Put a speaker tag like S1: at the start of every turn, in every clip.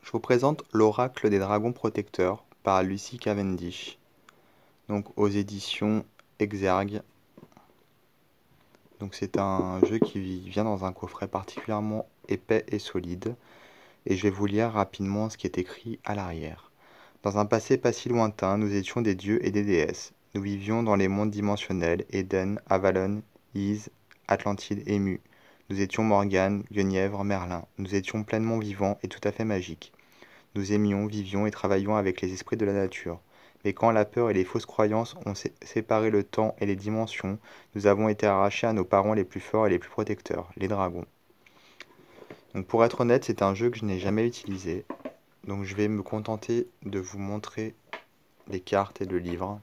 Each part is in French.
S1: Je vous présente L'Oracle des Dragons Protecteurs par Lucy Cavendish, donc aux éditions Exergue. Donc c'est un jeu qui vient dans un coffret particulièrement épais et solide, et je vais vous lire rapidement ce qui est écrit à l'arrière. Dans un passé pas si lointain, nous étions des dieux et des déesses. Nous vivions dans les mondes dimensionnels, Éden, Avalon, Ys, Atlantide et Mu. Nous étions Morgane, Guenièvre, Merlin. Nous étions pleinement vivants et tout à fait magiques. Nous aimions, vivions et travaillions avec les esprits de la nature. Mais quand la peur et les fausses croyances ont séparé le temps et les dimensions, nous avons été arrachés à nos parents les plus forts et les plus protecteurs, les dragons. Donc pour être honnête, c'est un jeu que je n'ai jamais utilisé. Donc je vais me contenter de vous montrer les cartes et le livre.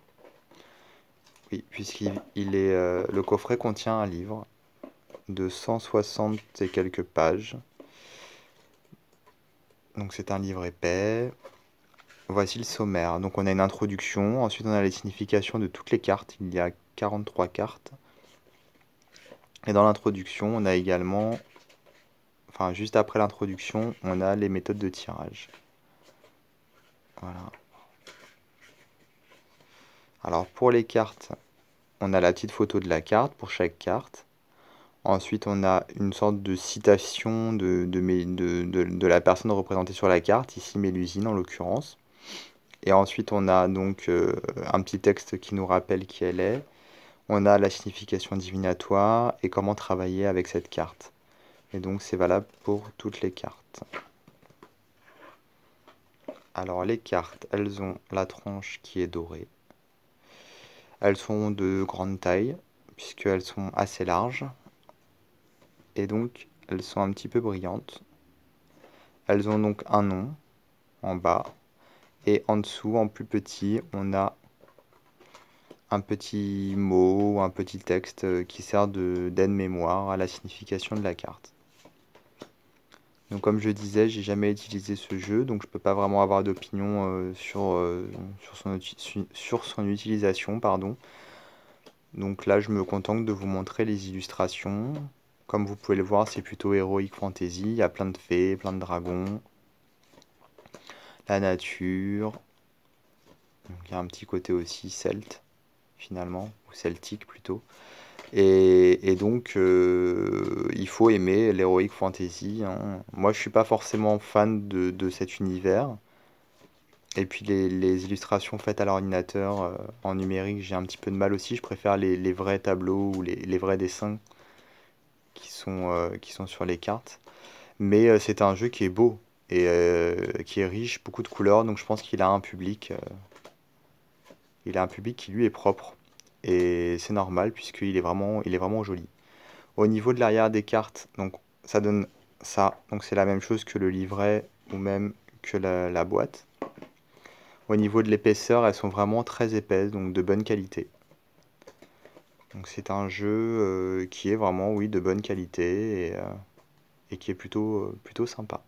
S1: Oui, le coffret contient un livre de 160 et quelques pages. Donc c'est un livre épais. Voici le sommaire. Donc on a une introduction, ensuite on a les significations de toutes les cartes. Il y a 43 cartes. Et dans l'introduction, on a également, enfin juste après l'introduction, on a les méthodes de tirage. Voilà. Alors pour les cartes, on a la petite photo de la carte pour chaque carte. Ensuite, on a une sorte de citation de la personne représentée sur la carte, ici Mélusine en l'occurrence. Et ensuite, on a donc un petit texte qui nous rappelle qui elle est. On a la signification divinatoire et comment travailler avec cette carte. Et donc, c'est valable pour toutes les cartes. Alors, les cartes, elles ont la tranche qui est dorée. Elles sont de grande taille, puisqu'elles sont assez larges. Et donc, elles sont un petit peu brillantes. Elles ont donc un nom en bas. Et en dessous, en plus petit, on a un petit mot, un petit texte qui sert d'aide-mémoire à la signification de la carte. Donc comme je disais, j'ai jamais utilisé ce jeu, donc je peux pas vraiment avoir d'opinion sur son utilisation, pardon. Donc là, je me contente de vous montrer les illustrations. Comme vous pouvez le voir, c'est plutôt Heroic Fantasy. Il y a plein de fées, plein de dragons, la nature. Donc, il y a un petit côté aussi celte, finalement, ou celtique plutôt. Et donc, il faut aimer l'Heroic Fantasy, hein. Moi, je suis pas forcément fan de cet univers. Et puis, les illustrations faites à l'ordinateur en numérique, j'ai un petit peu de mal aussi. Je préfère les vrais tableaux ou les vrais dessins qui sont sur les cartes. Mais c'est un jeu qui est beau et qui est riche, beaucoup de couleurs. Donc, je pense qu'il a un public. Il a un public qui lui est propre. Et c'est normal puisqu'il est vraiment joli. Au niveau de l'arrière des cartes, donc ça donne ça. Donc c'est la même chose que le livret ou même que la boîte. Au niveau de l'épaisseur, elles sont vraiment très épaisses, donc de bonne qualité. Donc c'est un jeu qui est vraiment, oui, de bonne qualité et qui est plutôt sympa.